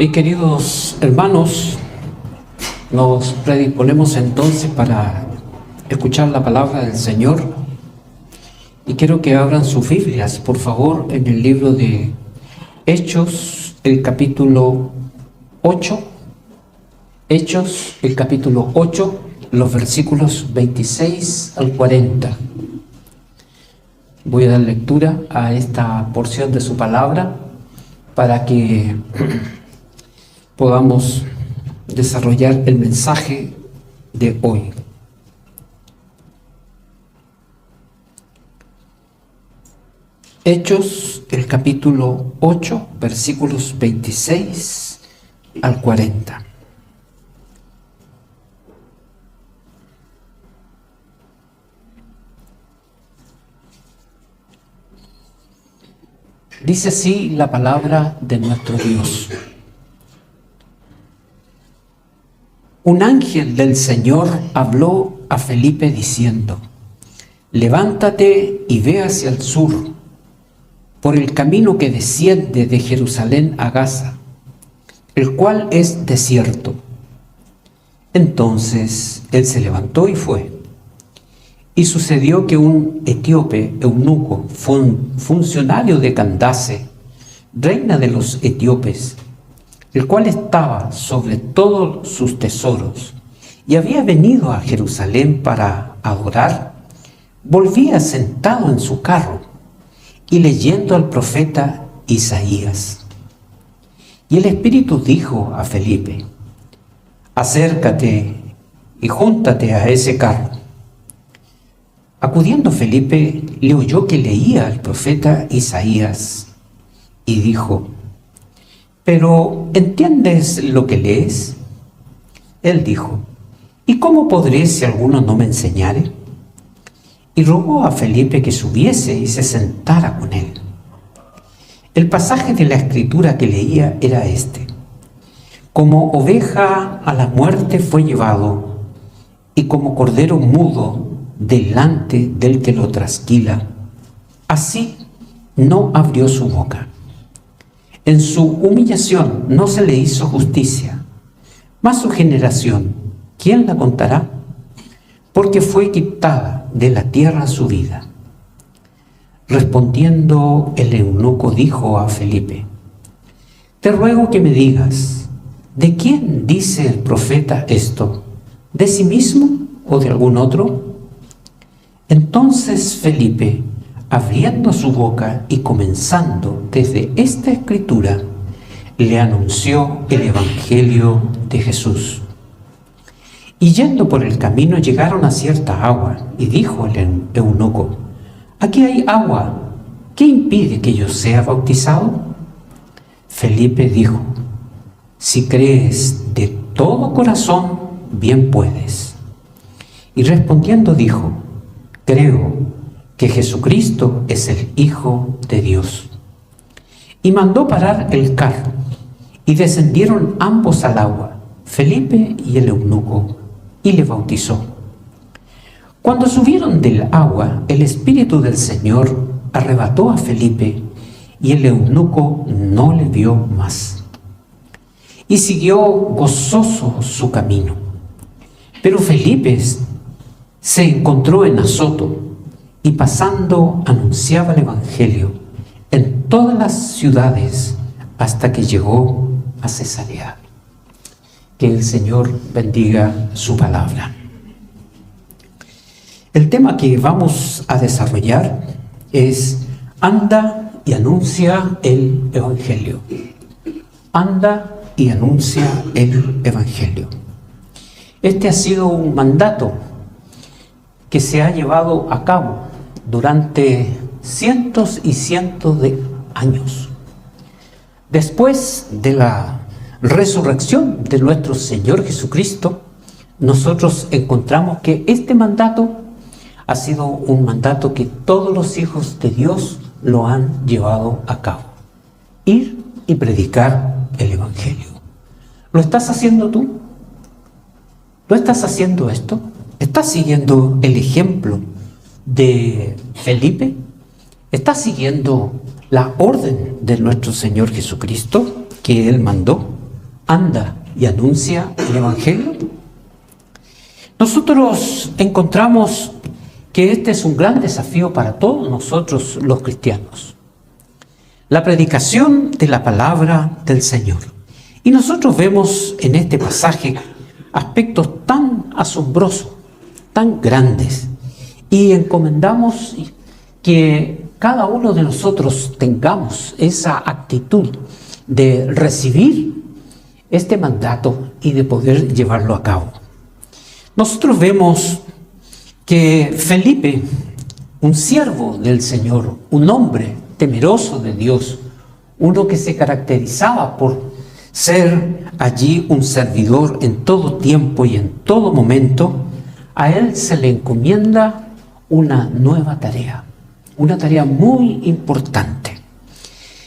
Y queridos hermanos, nos predisponemos entonces para escuchar la palabra del Señor. Y quiero que abran sus Biblias, por favor, en el libro de Hechos, el capítulo 8. Hechos, el capítulo 8, los versículos 26 al 40. Voy a dar lectura a esta porción de su palabra para que podamos desarrollar el mensaje de hoy. Hechos, el capítulo 8, versículos 26 al 40. Dice así la palabra de nuestro Dios. Un ángel del Señor habló a Felipe diciendo: levántate y ve hacia el sur, por el camino que desciende de Jerusalén a Gaza, el cual es desierto. Entonces él se levantó y fue. Y sucedió que un etíope eunuco, funcionario de Candace, reina de los etíopes, el cual estaba sobre todos sus tesoros y había venido a Jerusalén para adorar, volvía sentado en su carro y leyendo al profeta Isaías. Y el Espíritu dijo a Felipe: acércate y júntate a ese carro. Acudiendo Felipe, le oyó que leía al profeta Isaías y dijo: ¿pero entiendes lo que lees? Él dijo: ¿y cómo podré si alguno no me enseñare? Y rogó a Felipe que subiese y se sentara con él. El pasaje de la escritura que leía era este: como oveja a la muerte fue llevado, y como cordero mudo delante del que lo trasquila, así no abrió su boca. En su humillación no se le hizo justicia. Mas su generación, ¿quién la contará? Porque fue quitada de la tierra su vida. Respondiendo el eunuco dijo a Felipe: te ruego que me digas, ¿de quién dice el profeta esto? ¿De sí mismo o de algún otro? Entonces Felipe, abriendo su boca y comenzando desde esta escritura, le anunció el evangelio de Jesús. Y yendo por el camino llegaron a cierta agua, y dijo el eunuco: aquí hay agua, ¿qué impide que yo sea bautizado? Felipe dijo: si crees de todo corazón, bien puedes. Y respondiendo dijo: creo que Jesucristo es el Hijo de Dios. Y mandó parar el carro, y descendieron ambos al agua, Felipe y el eunuco, y le bautizó. Cuando subieron del agua, el Espíritu del Señor arrebató a Felipe, y el eunuco no le vio más. Y siguió gozoso su camino. Pero Felipe se encontró en Azoto, y pasando anunciaba el evangelio en todas las ciudades hasta que llegó a Cesarea. Que el Señor bendiga su palabra. El tema que vamos a desarrollar es: anda y anuncia el evangelio. Anda y anuncia el evangelio. Este ha sido un mandato que se ha llevado a cabo durante cientos y cientos de años. Después de la resurrección de nuestro Señor Jesucristo, nosotros encontramos que este mandato ha sido un mandato que todos los hijos de Dios lo han llevado a cabo: ir y predicar el evangelio. ¿Lo estás haciendo tú? ¿Lo estás haciendo esto? ¿Estás siguiendo el ejemplo de Felipe? ¿Estás siguiendo la orden de nuestro Señor Jesucristo que Él mandó? anda y anuncia el Evangelio? Nosotros encontramos que este es un gran desafío para todos nosotros los cristianos. La predicación de la palabra del Señor. Y nosotros vemos en este pasaje aspectos tan asombrosos, tan grandes, y encomendamos que cada uno de nosotros tengamos esa actitud de recibir este mandato y de poder llevarlo a cabo. Nosotros vemos que Felipe, un siervo del Señor, un hombre temeroso de Dios, uno que se caracterizaba por ser allí un servidor en todo tiempo y en todo momento, a él se le encomienda una nueva tarea, una tarea muy importante.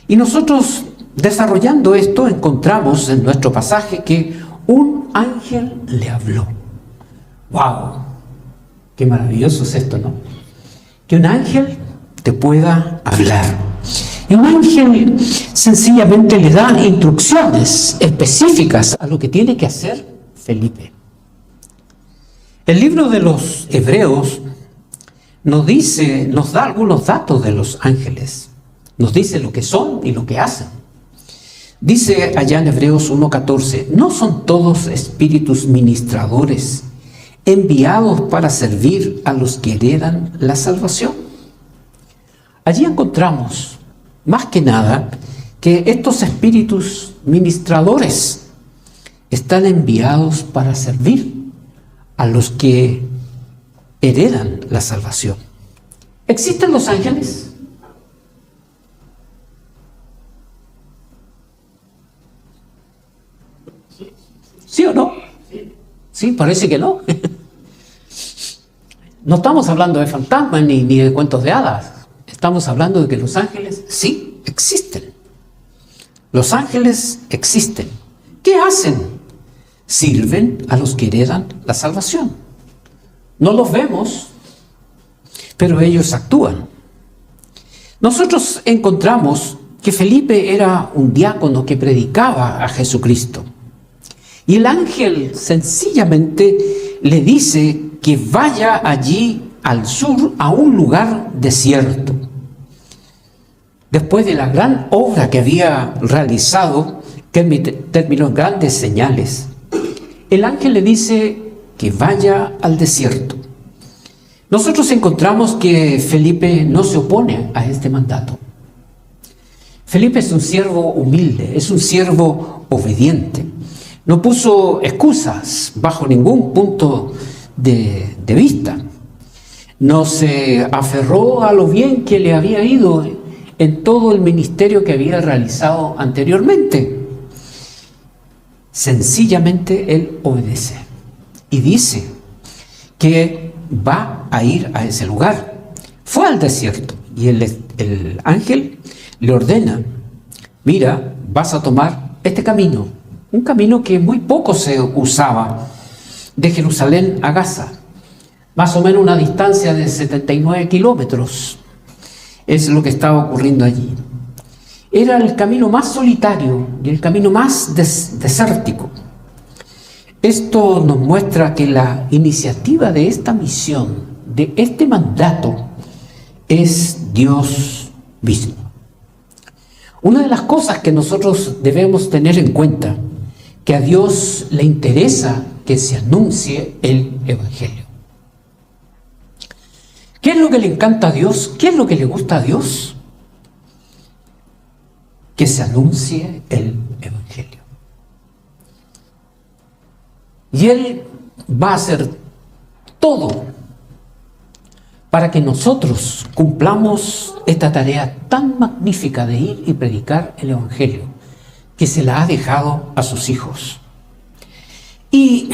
Y nosotros, desarrollando esto, encontramos en nuestro pasaje que un ángel le habló. ¡Wow! ¡Qué maravilloso es esto!, ¿no? Que un ángel te pueda hablar. Y un ángel sencillamente le da instrucciones específicas a lo que tiene que hacer Felipe. El libro de los Hebreos nos da algunos datos de los ángeles. Nos dice lo que son y lo que hacen. Dice allá en Hebreos 1:14, ¿no son todos espíritus ministradores enviados para servir a los que heredan la salvación? Allí encontramos, más que nada, que estos espíritus ministradores están enviados para servir a los que heredan la salvación. ¿Existen los ángeles? ¿Sí o no? Sí, parece que no. No estamos hablando de fantasmas ni de cuentos de hadas. Estamos hablando de que los ángeles sí existen. Los ángeles existen. ¿Qué hacen? Sirven a los que heredan la salvación. No los vemos, pero ellos actúan. Nosotros encontramos que Felipe era un diácono que predicaba a Jesucristo. Y el ángel sencillamente le dice que vaya allí al sur a un lugar desierto. Después de la gran obra que había realizado, que terminó en grandes señales, el ángel le dice que vaya al desierto. Nosotros encontramos que Felipe no se opone a este mandato. Felipe es un siervo humilde, es un siervo obediente. No puso excusas bajo ningún punto de vista. No se aferró a lo bien que le había ido en todo el ministerio que había realizado anteriormente. Sencillamente él obedece y dice que va a ir a ese lugar. Fue al desierto y el ángel le ordena: mira, vas a tomar este camino, un camino que muy poco se usaba, de Jerusalén a Gaza, más o menos una distancia de 79 kilómetros. Es lo que estaba ocurriendo allí. Era el camino más solitario y el camino más desértico. Esto nos muestra que la iniciativa de esta misión, de este mandato, es Dios mismo. Una de las cosas que nosotros debemos tener en cuenta, que a Dios le interesa que se anuncie el Evangelio. ¿Qué es lo que le encanta a Dios? ¿Qué es lo que le gusta a Dios? Que se anuncie el Evangelio. Y Él va a hacer todo para que nosotros cumplamos esta tarea tan magnífica de ir y predicar el Evangelio, que se la ha dejado a sus hijos. Y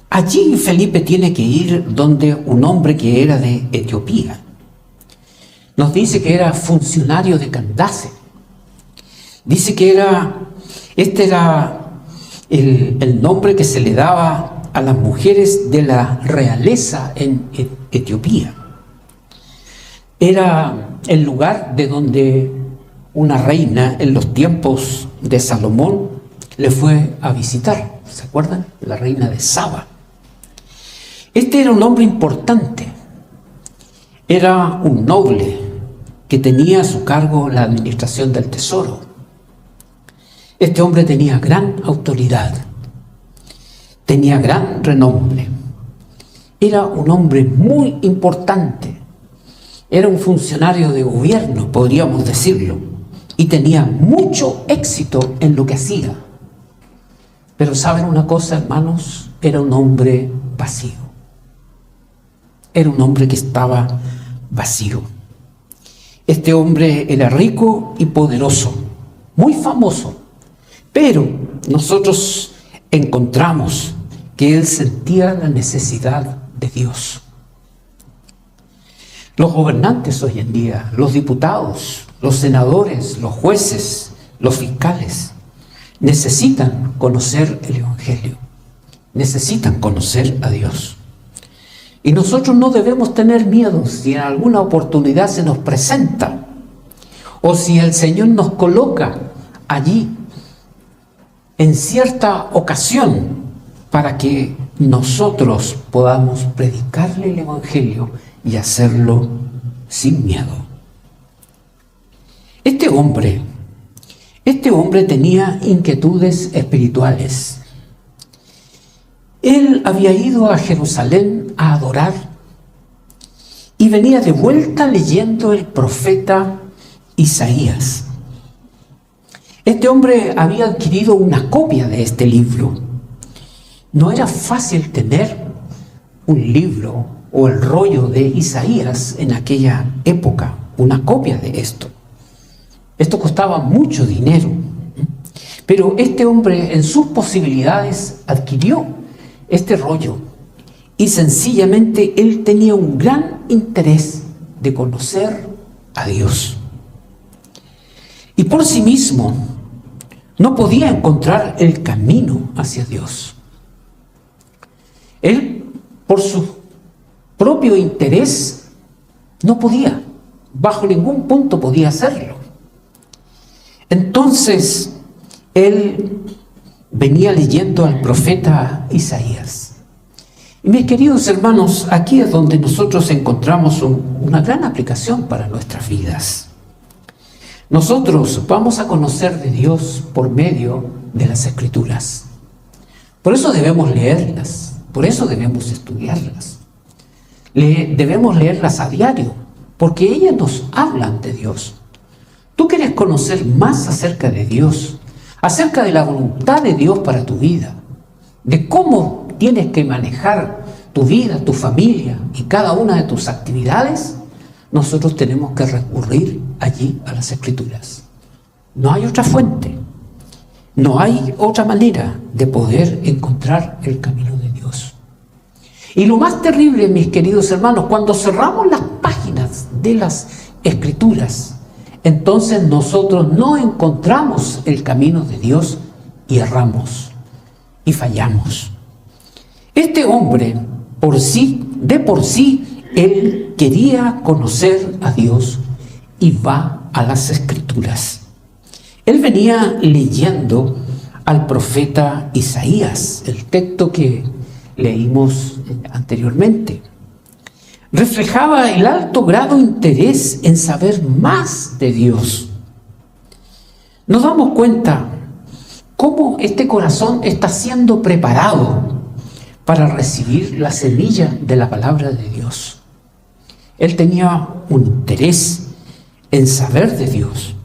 allí Felipe tiene que ir donde un hombre que era de Etiopía. Nos dice que era funcionario de Candace. Dice que este era el nombre que se le daba a las mujeres de la realeza en Etiopía. Era el lugar de donde una reina en los tiempos de Salomón le fue a visitar. ¿Se acuerdan? La reina de Saba. Este era un hombre importante. Era un noble que tenía a su cargo la administración del tesoro. Este hombre tenía gran autoridad, tenía gran renombre. Era un hombre muy importante. Era un funcionario de gobierno, podríamos decirlo, y tenía mucho éxito en lo que hacía. Pero ¿saben una cosa, hermanos? Era un hombre vacío. Era un hombre que estaba vacío. Este hombre era rico y poderoso, muy famoso, pero nosotros encontramos que él sentía la necesidad de Dios. Los gobernantes hoy en día, los diputados, los senadores, los jueces, los fiscales, necesitan conocer el Evangelio, necesitan conocer a Dios. Y nosotros no debemos tener miedo si en alguna oportunidad se nos presenta o si el Señor nos coloca allí en cierta ocasión para que nosotros podamos predicarle el Evangelio y hacerlo sin miedo. Este hombre tenía inquietudes espirituales. Él había ido a Jerusalén a adorar y venía de vuelta leyendo el profeta Isaías. Este hombre había adquirido una copia de este libro. No era fácil tener un libro o el rollo de Isaías en aquella época, una copia de esto. Esto costaba mucho dinero, pero este hombre en sus posibilidades adquirió este rollo y sencillamente él tenía un gran interés de conocer a Dios. Y por sí mismo no podía encontrar el camino hacia Dios. Él, por su propio interés, no podía, bajo ningún punto podía hacerlo. Entonces, él venía leyendo al profeta Isaías. Y mis queridos hermanos, aquí es donde nosotros encontramos una gran aplicación para nuestras vidas. Nosotros vamos a conocer de Dios por medio de las Escrituras. Por eso debemos leerlas, por eso debemos estudiarlas. Debemos leerlas a diario, porque ellas nos hablan de Dios. Tú quieres conocer más acerca de Dios, acerca de la voluntad de Dios para tu vida, de cómo tienes que manejar tu vida, tu familia y cada una de tus actividades. Nosotros tenemos que recurrir allí a las Escrituras. No hay otra fuente, no hay otra manera de poder encontrar el camino de Dios. Y lo más terrible, mis queridos hermanos, cuando cerramos las páginas de las Escrituras, entonces nosotros no encontramos el camino de Dios y erramos y fallamos. Este hombre, de por sí, él quería conocer a Dios y va a las Escrituras. Él venía leyendo al profeta Isaías, el texto que leímos anteriormente. Reflejaba el alto grado de interés en saber más de Dios. Nos damos cuenta cómo este corazón está siendo preparado para recibir la semilla de la palabra de Dios. Él tenía un interés en saber de Dios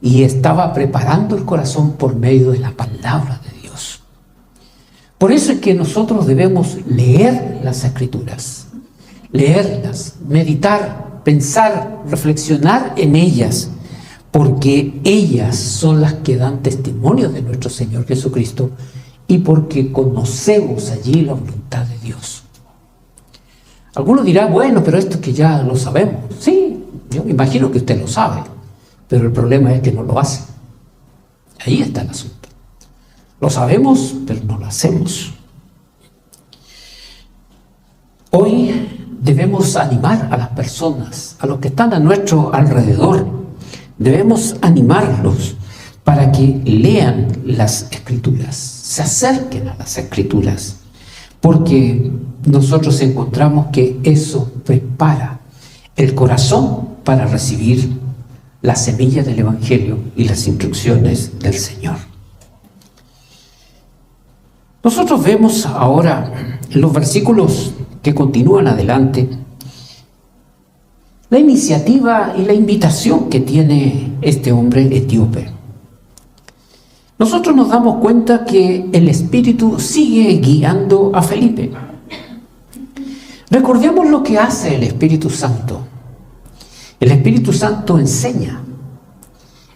y estaba preparando el corazón por medio de la palabra de Dios. Por eso es que nosotros debemos leer las Escrituras, leerlas, meditar, pensar, reflexionar en ellas, porque ellas son las que dan testimonio de nuestro Señor Jesucristo y porque conocemos allí la voluntad de Dios. Algunos dirán, bueno, pero esto que ya lo sabemos. Sí, yo me imagino que usted lo sabe, pero el problema es que no lo hace. Ahí está el asunto. Lo sabemos, pero no lo hacemos. Hoy debemos animar a las personas, a los que están a nuestro alrededor. Debemos animarlos para que lean las Escrituras, se acerquen a las Escrituras, porque nosotros encontramos que eso prepara el corazón para recibir la semilla del Evangelio y las instrucciones del Señor. Nosotros vemos ahora en los versículos que continúan adelante la iniciativa y la invitación que tiene este hombre etíope. Nosotros nos damos cuenta que el Espíritu sigue guiando a Felipe. Recordemos lo que hace el Espíritu Santo. El Espíritu Santo enseña.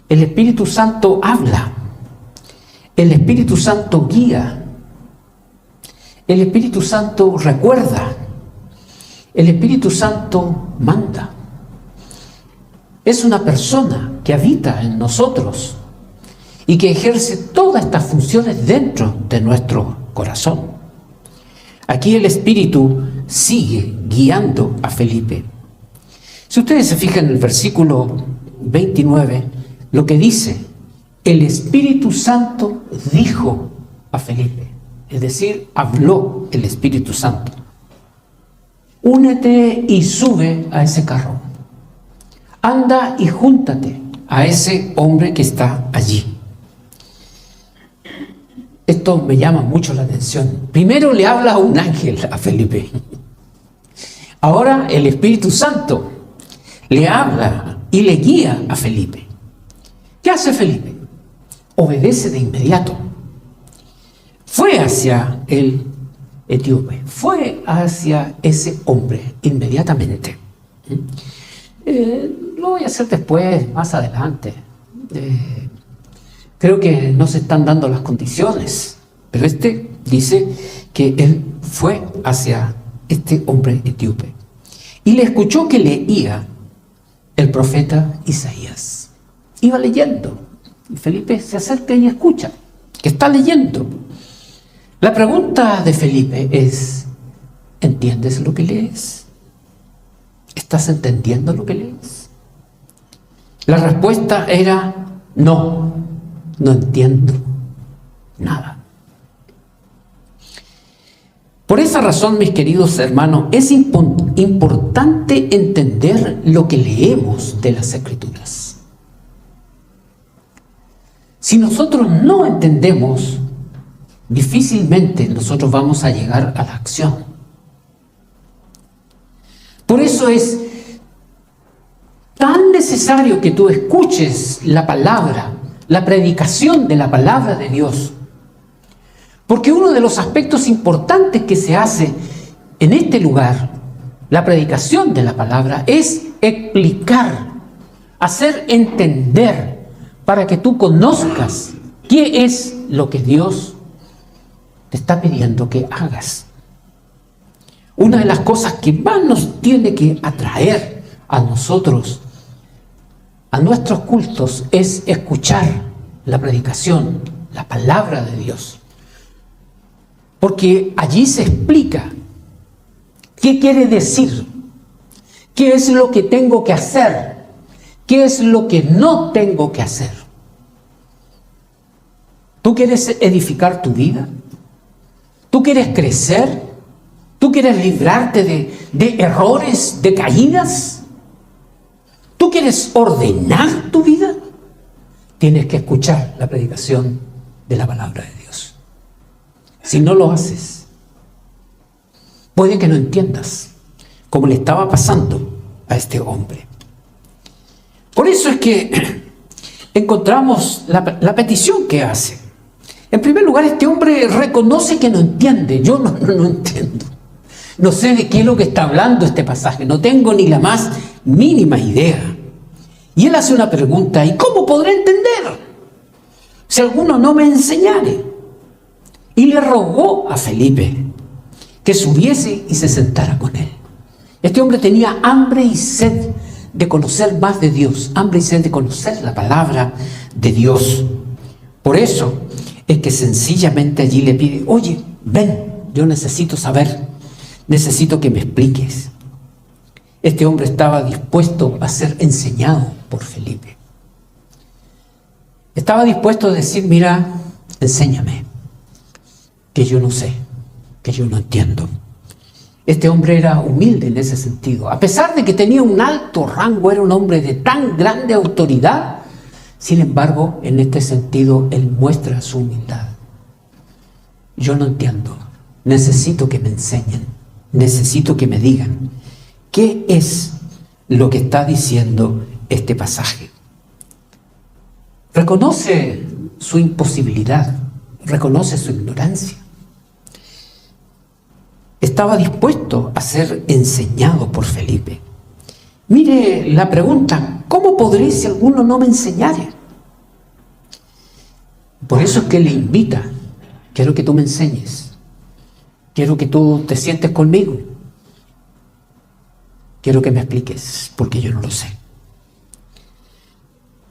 El Espíritu Santo habla. El Espíritu Santo guía. El Espíritu Santo recuerda. El Espíritu Santo manda. Es una persona que habita en nosotros y que ejerce todas estas funciones dentro de nuestro corazón. Aquí el Espíritu sigue guiando a Felipe. Si ustedes se fijan en el versículo 29, lo que dice, el Espíritu Santo dijo a Felipe, es decir, habló el Espíritu Santo. Únete y sube a ese carro. Anda y júntate a ese hombre que está allí. Esto me llama mucho la atención. Primero le habla un ángel a Felipe. Ahora el Espíritu Santo le habla y le guía a Felipe. ¿Qué hace Felipe? Obedece de inmediato. Fue hacia el etíope, fue hacia ese hombre inmediatamente. Lo voy a hacer después, más adelante. Creo que no se están dando las condiciones, pero dice que él fue hacia este hombre etíope y le escuchó que leía el profeta Isaías. Iba leyendo y Felipe se acerca y escucha que está leyendo. La pregunta de Felipe es, ¿entiendes lo que lees? ¿Estás entendiendo lo que lees? La respuesta era, no entiendo nada. Por esa razón, mis queridos hermanos, es importante entender lo que leemos de las Escrituras. Si nosotros no entendemos, difícilmente nosotros vamos a llegar a la acción. Por eso es tan necesario que tú escuches la palabra, la predicación de la palabra de Dios. Porque uno de los aspectos importantes que se hace en este lugar, la predicación de la palabra, es explicar, hacer entender, para que tú conozcas qué es lo que Dios te está pidiendo que hagas. Una de las cosas que más nos tiene que atraer a nosotros, a nuestros cultos, es escuchar la predicación, la palabra de Dios. Porque allí se explica qué quiere decir, qué es lo que tengo que hacer, qué es lo que no tengo que hacer. ¿Tú quieres edificar tu vida? ¿Tú quieres crecer? ¿Tú quieres librarte de errores, de caídas? ¿Tú quieres ordenar tu vida? Tienes que escuchar la predicación de la palabra de Dios. Si no lo haces, puede que no entiendas, como le estaba pasando a este hombre. Por eso es que encontramos la petición que hace. En primer lugar, este hombre reconoce que no entiende. Yo no entiendo. No sé de qué es lo que está hablando este pasaje. No tengo ni la más mínima idea. Y él hace una pregunta: ¿y cómo podré entender si alguno no me enseñare? Y le rogó a Felipe que subiese y se sentara con él. Este hombre tenía hambre y sed de conocer más de Dios, hambre y sed de conocer la palabra de Dios. Por eso es que sencillamente allí le pide: oye, ven, yo necesito saber, necesito que me expliques. Este hombre estaba dispuesto a ser enseñado por Felipe. Estaba dispuesto a decir, mira, enséñame, que yo no sé, que yo no entiendo. Este hombre era humilde en ese sentido. A pesar de que tenía un alto rango, era un hombre de tan grande autoridad, sin embargo, en este sentido, él muestra su humildad. Yo no entiendo, necesito que me enseñen, necesito que me digan qué es lo que está diciendo este pasaje. Reconoce su imposibilidad, reconoce su ignorancia. Estaba dispuesto a ser enseñado por Felipe. Mire la pregunta, ¿cómo podré si alguno no me enseñare? Por eso es que le invita, quiero que tú me enseñes, quiero que tú te sientes conmigo, quiero que me expliques, porque yo no lo sé.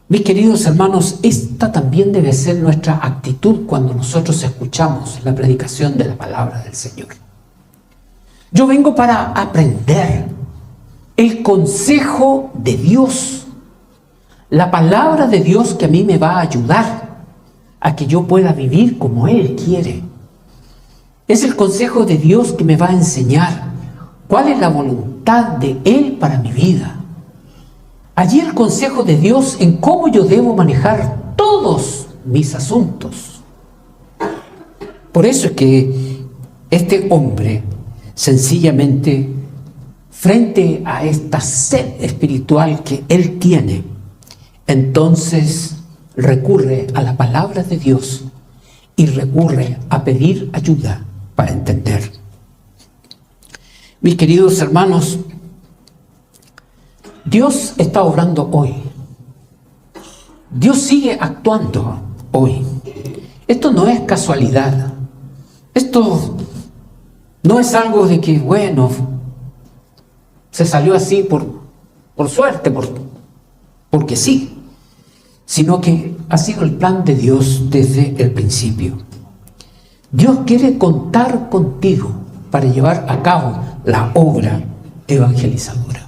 Mis queridos hermanos, esta también debe ser nuestra actitud cuando nosotros escuchamos la predicación de la palabra del Señor. Yo vengo para aprender el consejo de Dios, la palabra de Dios que a mí me va a ayudar a que yo pueda vivir como Él quiere. Es el consejo de Dios que me va a enseñar cuál es la voluntad de Él para mi vida. Allí el consejo de Dios en cómo yo debo manejar todos mis asuntos. Por eso es que este hombre, sencillamente, frente a esta sed espiritual que él tiene, entonces recurre a la palabra de Dios y recurre a pedir ayuda para entender. Mis queridos hermanos, Dios está obrando hoy. Dios sigue actuando hoy. Esto no es casualidad. Esto no es algo de que, bueno, se salió así por suerte, porque sí, sino que ha sido el plan de Dios desde el principio. Dios quiere contar contigo para llevar a cabo la obra evangelizadora.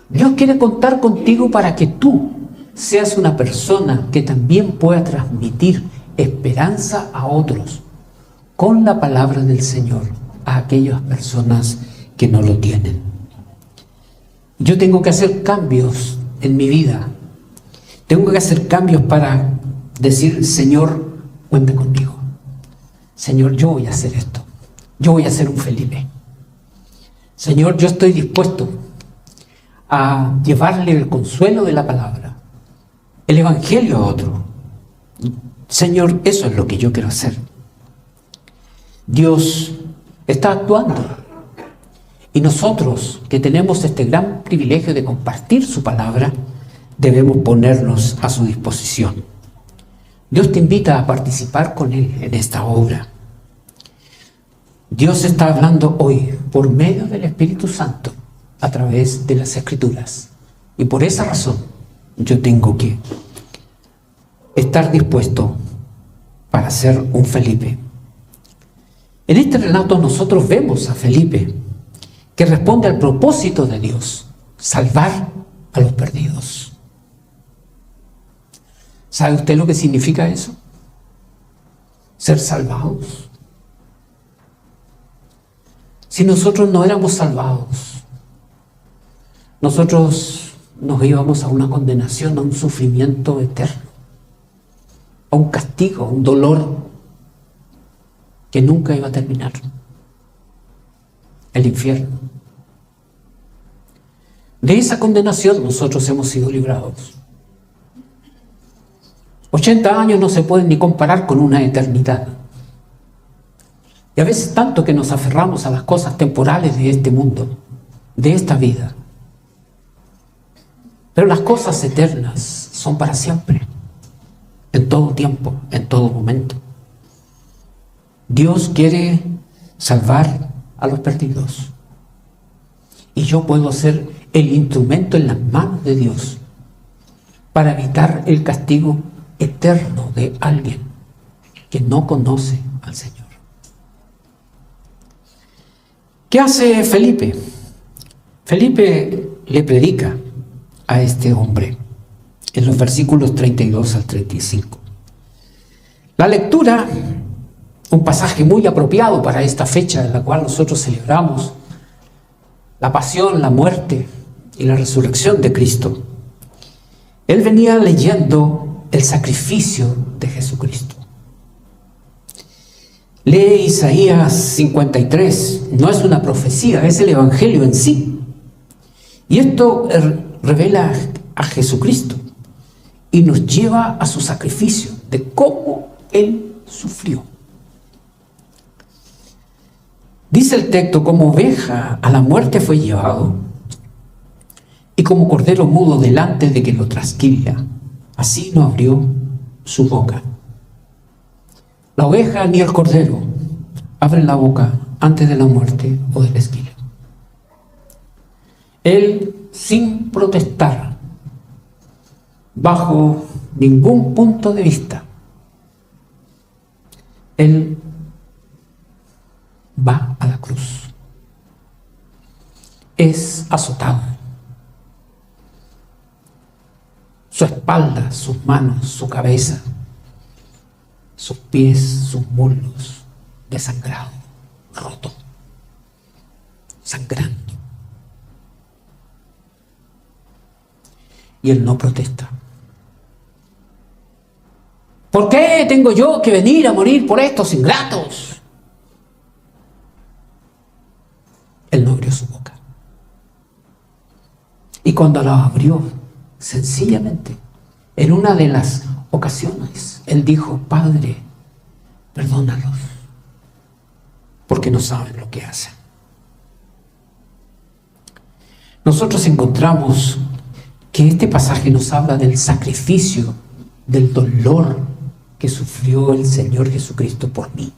Dios quiere contar contigo para que tú seas una persona que también pueda transmitir esperanza a otros con la palabra del Señor a aquellas personas que no lo tienen. Yo tengo que hacer cambios en mi vida. Tengo que hacer cambios para decir, Señor, cuenta conmigo. Señor, yo voy a hacer esto. Yo voy a ser un Felipe. Señor, yo estoy dispuesto a llevarle el consuelo de la palabra, el evangelio a otro. Señor, eso es lo que yo quiero hacer. Dios está actuando y nosotros que tenemos este gran privilegio de compartir su palabra, debemos ponernos a su disposición. Dios te invita a participar con Él en esta obra. Dios está hablando hoy por medio del Espíritu Santo a través de las Escrituras. Y por esa razón yo tengo que estar dispuesto para ser un Felipe. En este relato nosotros vemos a Felipe que responde al propósito de Dios, salvar a los perdidos. ¿Sabe usted lo que significa eso? Ser salvados. Si nosotros no éramos salvados, nosotros nos íbamos a una condenación, a un sufrimiento eterno, a un castigo, a un dolor que nunca iba a terminar. El infierno. De esa condenación nosotros hemos sido librados. 80 años no se pueden ni comparar con una eternidad. Y a veces tanto que nos aferramos a las cosas temporales de este mundo, de esta vida. Pero las cosas eternas son para siempre, en todo tiempo, en todo momento. Dios quiere salvar a los perdidos. Y yo puedo ser el instrumento en las manos de Dios para evitar el castigo eterno de alguien que no conoce al Señor. ¿Qué hace Felipe? Felipe le predica a este hombre en los versículos 32 al 35. La lectura, un pasaje muy apropiado para esta fecha en la cual nosotros celebramos la pasión, la muerte y la resurrección de Cristo. Él venía leyendo el sacrificio de Jesucristo. Lee Isaías 53, no es una profecía, es el Evangelio en sí. Y esto revela a Jesucristo y nos lleva a su sacrificio, de cómo Él sufrió. Dice el texto, como oveja a la muerte fue llevado, y como cordero mudo delante de que lo trasquila, así no abrió su boca. La oveja ni el cordero abren la boca antes de la muerte o del esquila. Él, sin protestar, bajo ningún punto de vista, Él va a la cruz. Es azotado. Su espalda, sus manos, su cabeza, sus pies, sus muslos, desangrado, roto, sangrando. Y Él no protesta. ¿Por qué tengo yo que venir a morir por estos ingratos? Él no abrió su boca. Y cuando la abrió, sencillamente, en una de las ocasiones, Él dijo, Padre, perdónalos, porque no saben lo que hacen. Nosotros encontramos que este pasaje nos habla del sacrificio, del dolor que sufrió el Señor Jesucristo por mí.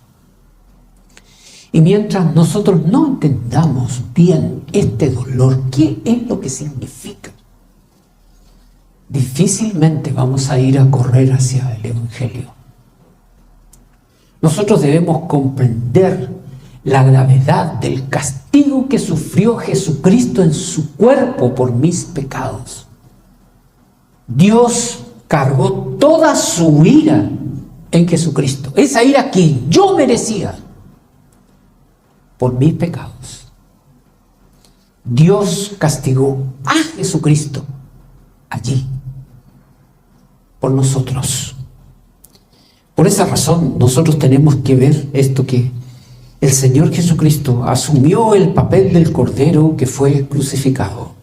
Y mientras nosotros no entendamos bien este dolor, ¿qué es lo que significa? Difícilmente vamos a ir a correr hacia el Evangelio. Nosotros debemos comprender la gravedad del castigo que sufrió Jesucristo en su cuerpo por mis pecados. Dios cargó toda su ira en Jesucristo, esa ira que yo merecía por mis pecados. Dios castigó a Jesucristo allí por nosotros. Por esa razón nosotros tenemos que ver esto, que el Señor Jesucristo asumió el papel del Cordero que fue crucificado.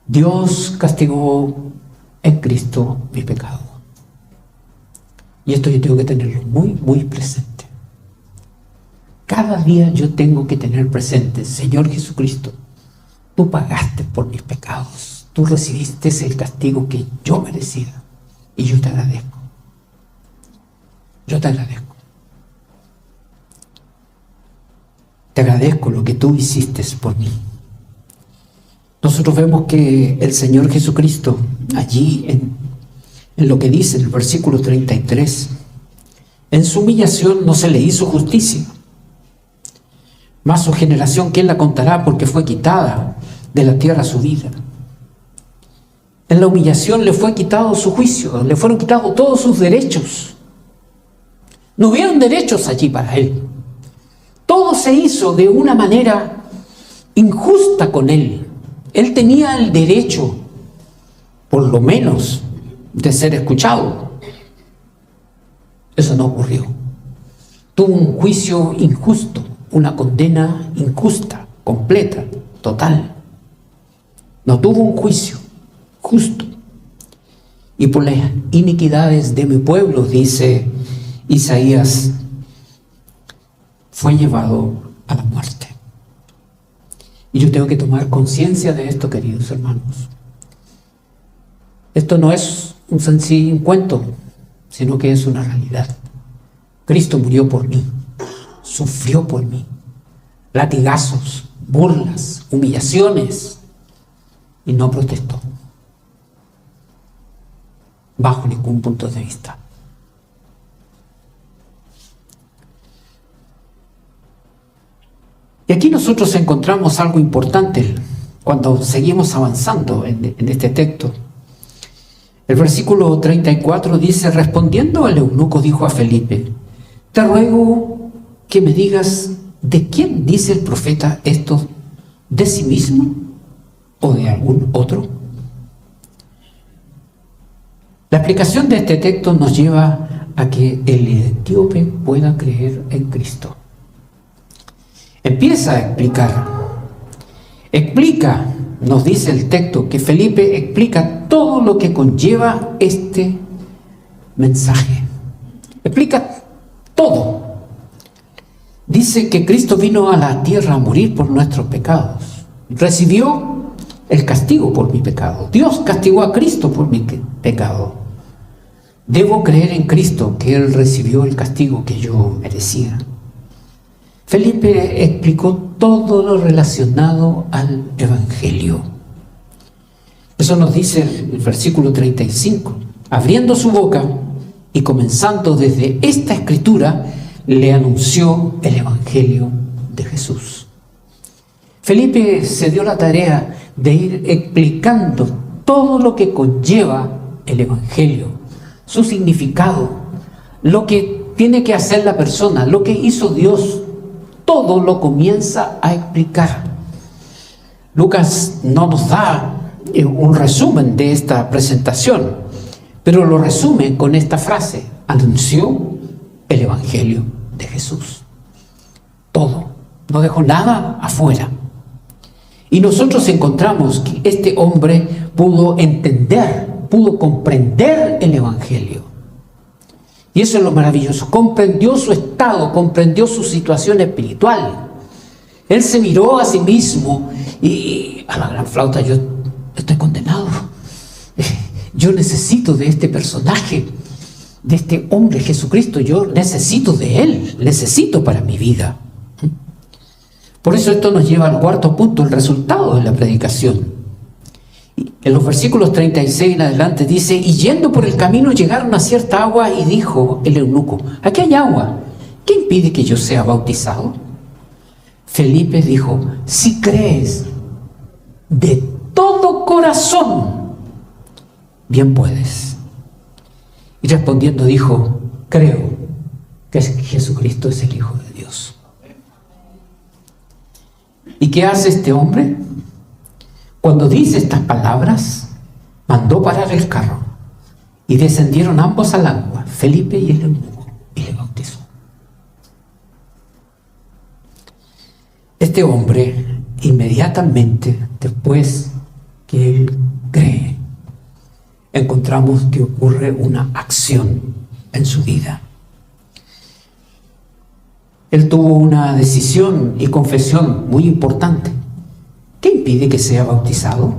Dios castigó en Cristo mi pecado. Y esto yo tengo que tenerlo muy, muy presente. Cada día yo tengo que tener presente, Señor Jesucristo, tú pagaste por mis pecados. Tú recibiste el castigo que yo merecía. Y yo te agradezco. Yo te agradezco. Te agradezco lo que tú hiciste por mí. Nosotros vemos que el Señor Jesucristo, allí en lo que dice el versículo 33, en su humillación no se le hizo justicia. Mas su generación, ¿quién la contará? Porque fue quitada de la tierra su vida. En la humillación le fue quitado su juicio, le fueron quitados todos sus derechos. No hubieron derechos allí para él. Todo se hizo de una manera injusta con él. Él tenía el derecho, por lo menos, de ser escuchado. Eso no ocurrió. Tuvo un juicio injusto, una condena injusta, completa, total. No tuvo un juicio justo. Y por las iniquidades de mi pueblo, dice Isaías, fue llevado a la muerte. Y yo tengo que tomar conciencia de esto, queridos hermanos. Esto no es un sencillo cuento, sino que es una realidad. Cristo murió por mí, sufrió por mí, latigazos, burlas, humillaciones, y no protestó, bajo ningún punto de vista. Y aquí nosotros encontramos algo importante cuando seguimos avanzando en este texto. El versículo 34 dice: respondiendo el eunuco dijo a Felipe: te ruego que me digas, ¿de quién dice el profeta esto? ¿De sí mismo o de algún otro? La explicación de este texto nos lleva a que el etíope pueda creer en Cristo. Empieza a explica, nos dice el texto, que Felipe explica todo lo que conlleva este mensaje. Explica todo. Dice que Cristo vino a la tierra a morir por nuestros pecados. Recibió el castigo por mi pecado. Dios castigó a Cristo por mi pecado. Debo creer en Cristo, que Él recibió el castigo que yo merecía. Felipe explicó todo lo relacionado al Evangelio. Eso nos dice el versículo 35. Abriendo su boca y comenzando desde esta escritura, le anunció el Evangelio de Jesús. Felipe se dio la tarea de ir explicando todo lo que conlleva el Evangelio, su significado, lo que tiene que hacer la persona, lo que hizo Dios. Todo lo comienza a explicar. Lucas no nos da un resumen de esta presentación, pero lo resume con esta frase: anunció el Evangelio de Jesús. Todo, no dejó nada afuera. Y nosotros encontramos que este hombre pudo entender, pudo comprender el Evangelio. Y eso es lo maravilloso. Comprendió su estado, comprendió su situación espiritual. Él se miró a sí mismo y a la gran flauta: yo estoy condenado. Yo necesito de este personaje, de este hombre Jesucristo. Yo necesito de Él, necesito para mi vida. Por eso esto nos lleva al cuarto punto, el resultado de la predicación. En los versículos 36 en adelante dice: y yendo por el camino llegaron a cierta agua, y dijo el eunuco: aquí hay agua, ¿qué impide que yo sea bautizado? Felipe dijo: si crees de todo corazón, bien puedes. Y respondiendo dijo: creo que Jesucristo es el Hijo de Dios. ¿Y qué hace este hombre? Cuando dice estas palabras, mandó parar el carro, y descendieron ambos al agua, Felipe y el eunuco, y le bautizó. Este hombre, inmediatamente después que él cree, encontramos que ocurre una acción en su vida. Él tuvo una decisión y confesión muy importante. ¿Qué impide que sea bautizado?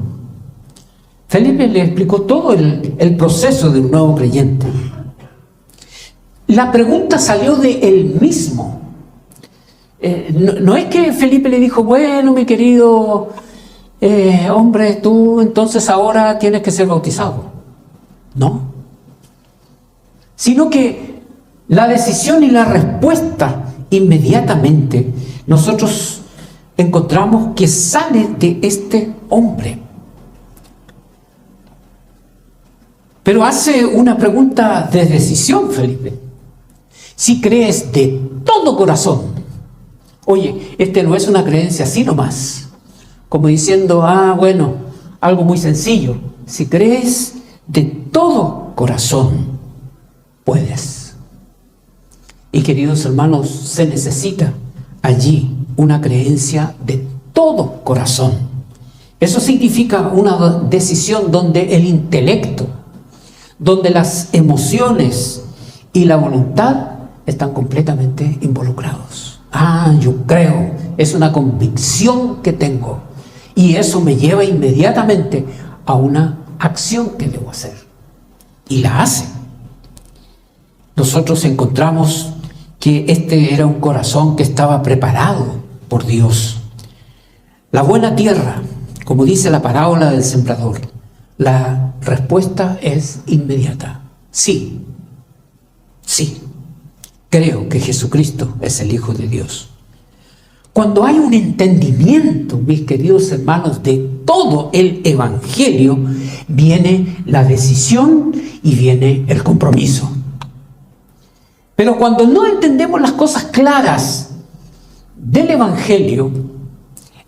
Felipe le explicó todo el proceso de un nuevo creyente. La pregunta salió de él mismo. No es que Felipe le dijo: bueno, mi querido hombre, tú entonces ahora tienes que ser bautizado. No. Sino que la decisión y la respuesta inmediatamente nosotros encontramos que sale de este hombre. Pero hace una pregunta de decisión, Felipe. Si crees de todo corazón. Oye, no es una creencia así nomás, como diciendo: bueno, algo muy sencillo. Si crees de todo corazón, puedes. Y queridos hermanos, se necesita allí una creencia de todo corazón. Eso significa una decisión donde el intelecto, donde las emociones y la voluntad están completamente involucrados. Yo creo, es una convicción que tengo, y eso me lleva inmediatamente a una acción que debo hacer, y la hace. Nosotros encontramos que este era un corazón que estaba preparado por Dios. La buena tierra, como dice la parábola del sembrador, la respuesta es inmediata. Sí, creo que Jesucristo es el Hijo de Dios. Cuando hay un entendimiento, mis queridos hermanos, de todo el Evangelio viene la decisión y viene el compromiso. Pero cuando no entendemos las cosas claras del Evangelio,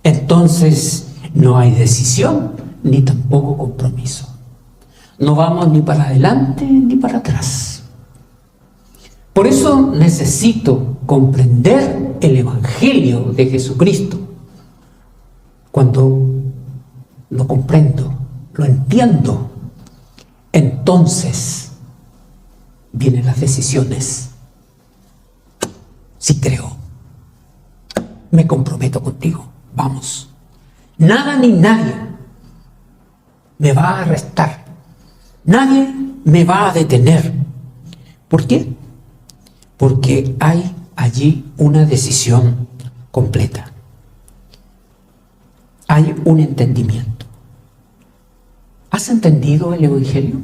entonces no hay decisión ni tampoco compromiso. No vamos ni para adelante ni para atrás. Por eso necesito comprender el Evangelio de Jesucristo. Cuando lo comprendo, lo entiendo, entonces vienen las decisiones. Si creo, me comprometo contigo, vamos. Nada ni nadie me va a arrestar, nadie me va a detener. ¿Por qué? Porque hay allí una decisión completa. Hay un entendimiento. ¿Has entendido el Evangelio?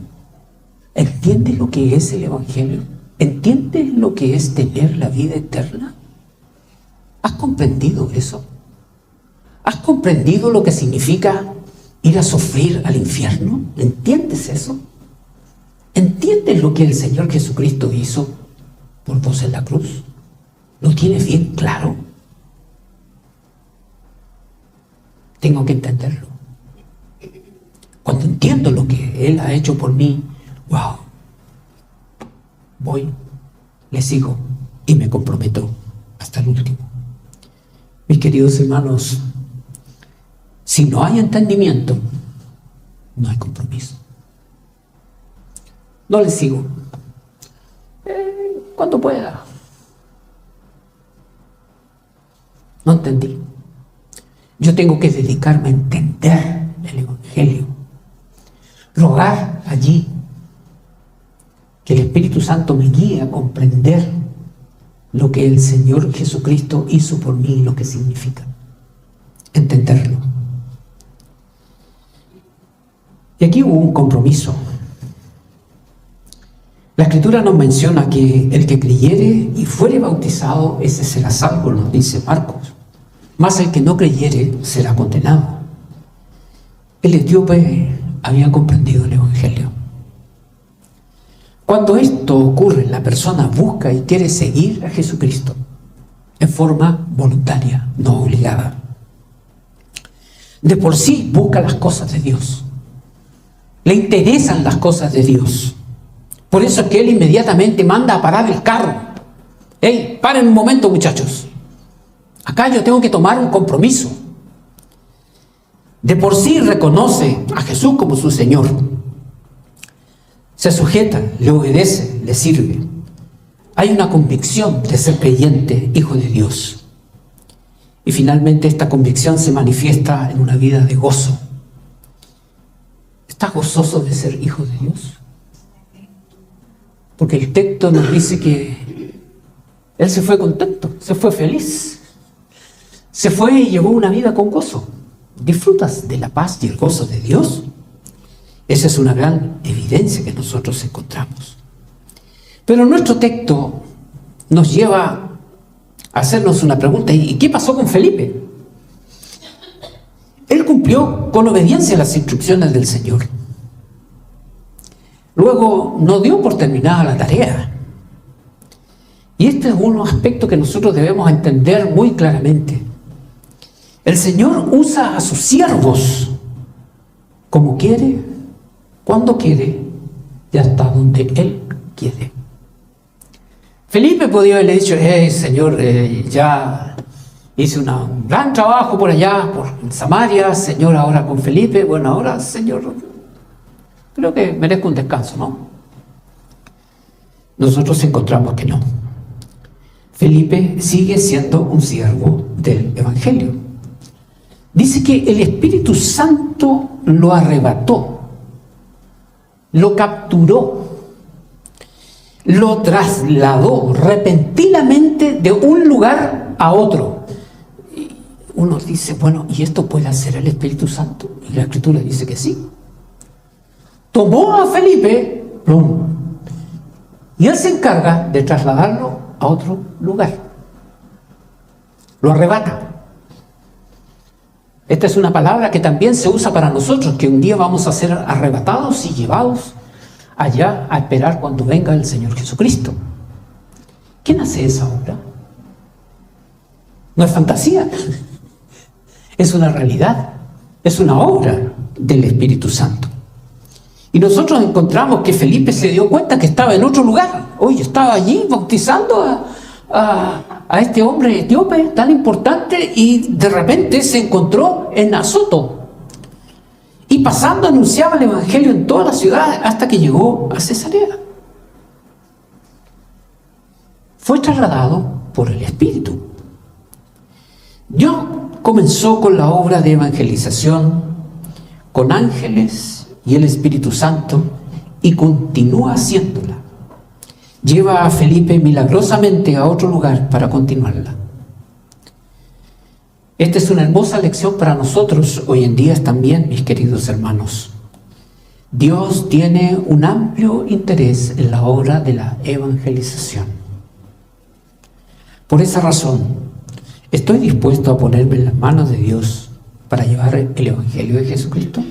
¿Entiendes lo que es el Evangelio? ¿Entiendes lo que es tener la vida eterna? ¿Has comprendido eso? ¿Has comprendido lo que significa ir a sufrir al infierno? ¿Entiendes eso? ¿Entiendes lo que el Señor Jesucristo hizo por vos en la cruz? ¿Lo tienes bien claro? Tengo que entenderlo. Cuando entiendo lo que Él ha hecho por mí, wow, voy, le sigo y me comprometo hasta el último. Mis queridos hermanos, si no hay entendimiento, no hay compromiso. No le sigo. Cuando pueda. No entendí. Yo tengo que dedicarme a entender el Evangelio. Rogar allí que el Espíritu Santo me guíe a comprender lo que el Señor Jesucristo hizo por mí y lo que significa. Entenderlo. Y aquí hubo un compromiso. La Escritura nos menciona que el que creyere y fuere bautizado, ese será salvo, nos dice Marcos. Mas el que no creyere será condenado. El etíope había comprendido el Evangelio. Cuando esto ocurre, la persona busca y quiere seguir a Jesucristo en forma voluntaria, no obligada. De por sí busca las cosas de Dios. Le interesan las cosas de Dios. Por eso es que él inmediatamente manda a parar el carro. ¡Ey, paren un momento, muchachos! Acá yo tengo que tomar un compromiso. De por sí reconoce a Jesús como su Señor. Se sujeta, le obedece, le sirve. Hay una convicción de ser creyente, hijo de Dios. Y finalmente esta convicción se manifiesta en una vida de gozo. ¿Estás gozoso de ser hijo de Dios? Porque el texto nos dice que él se fue contento, se fue feliz. Se fue y llevó una vida con gozo. ¿Disfrutas de la paz y el gozo de Dios? Esa es una gran evidencia que nosotros encontramos. Pero nuestro texto nos lleva a hacernos una pregunta. ¿Y qué pasó con Felipe? Él cumplió con obediencia las instrucciones del Señor. Luego no dio por terminada la tarea. Y este es un aspecto que nosotros debemos entender muy claramente. El Señor usa a sus siervos como quiere, cuando quiere y hasta donde Él quiere. Felipe podía haberle dicho: Señor, ya hice un gran trabajo por allá, por Samaria, Señor, ahora con Felipe, bueno, ahora, Señor, creo que merezco un descanso, ¿no? Nosotros encontramos que no. Felipe sigue siendo un siervo del Evangelio. Dice que el Espíritu Santo lo arrebató, lo capturó, lo trasladó repentinamente de un lugar a otro. Y uno dice: bueno, ¿y esto puede hacer el Espíritu Santo? Y la Escritura dice que sí. Tomó a Felipe, ¡plum!, y él se encarga de trasladarlo a otro lugar. Lo arrebata. Esta es una palabra que también se usa para nosotros, que un día vamos a ser arrebatados y llevados allá a esperar cuando venga el Señor Jesucristo. ¿Quién hace esa obra? No es fantasía, es una realidad, es una obra del Espíritu Santo. Y nosotros encontramos que Felipe se dio cuenta que estaba en otro lugar. Hoy estaba allí bautizando a este hombre etíope tan importante, y de repente se encontró en Azoto. Y pasando anunciaba el Evangelio en toda la ciudad hasta que llegó a Cesarea. Fue trasladado por el Espíritu. Dios comenzó con la obra de evangelización con ángeles y el Espíritu Santo, y continúa haciéndola. Lleva a Felipe milagrosamente a otro lugar para continuarla. Esta es una hermosa lección para nosotros hoy en día también, mis queridos hermanos. Dios tiene un amplio interés en la obra de la evangelización. Por esa razón, ¿estoy dispuesto a ponerme en las manos de Dios para llevar el Evangelio de Jesucristo?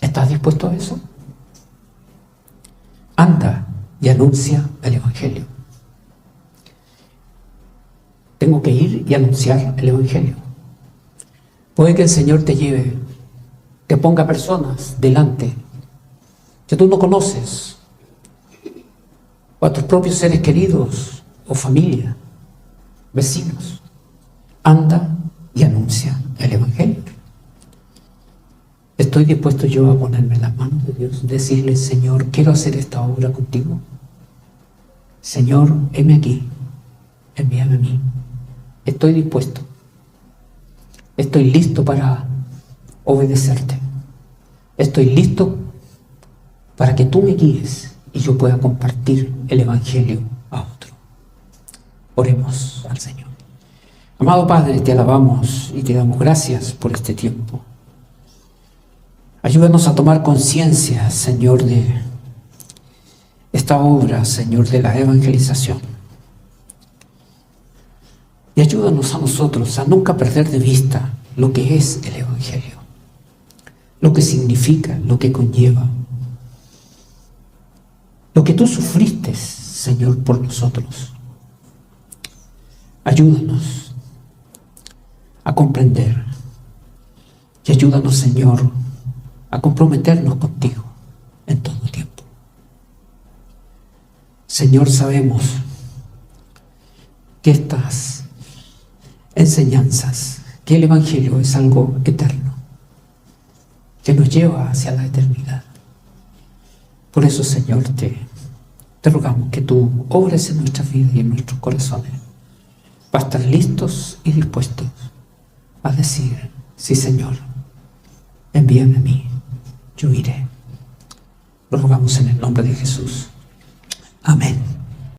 ¿Estás dispuesto a eso? Anda y anuncia el Evangelio. Tengo que ir y anunciar el Evangelio. Puede que el Señor te lleve, te ponga personas delante que tú no conoces, o a tus propios seres queridos, o familia, vecinos. Anda y anuncia el Evangelio. ¿Estoy dispuesto yo a ponerme en las manos de Dios? Decirle: Señor, quiero hacer esta obra contigo. Señor, heme aquí, envíame a mí. Estoy dispuesto. Estoy listo para obedecerte. Estoy listo para que tú me guíes y yo pueda compartir el Evangelio a otro. Oremos al Señor. Amado Padre, te alabamos y te damos gracias por este tiempo. Ayúdanos a tomar conciencia, Señor, de esta obra, Señor, de la evangelización. Y ayúdanos a nosotros a nunca perder de vista lo que es el Evangelio, lo que significa, lo que conlleva, lo que tú sufriste, Señor, por nosotros. Ayúdanos a comprender y ayúdanos, Señor, a comprometernos contigo en todo tiempo. Señor, sabemos que estas enseñanzas, que el Evangelio es algo eterno, que nos lleva hacia la eternidad. Por eso, Señor, te rogamos que tú obres en nuestras vidas y en nuestros corazones, para estar listos y dispuestos a decir: sí, Señor, envíame a mí, yo iré. Lo rogamos en el nombre de Jesús. Amén.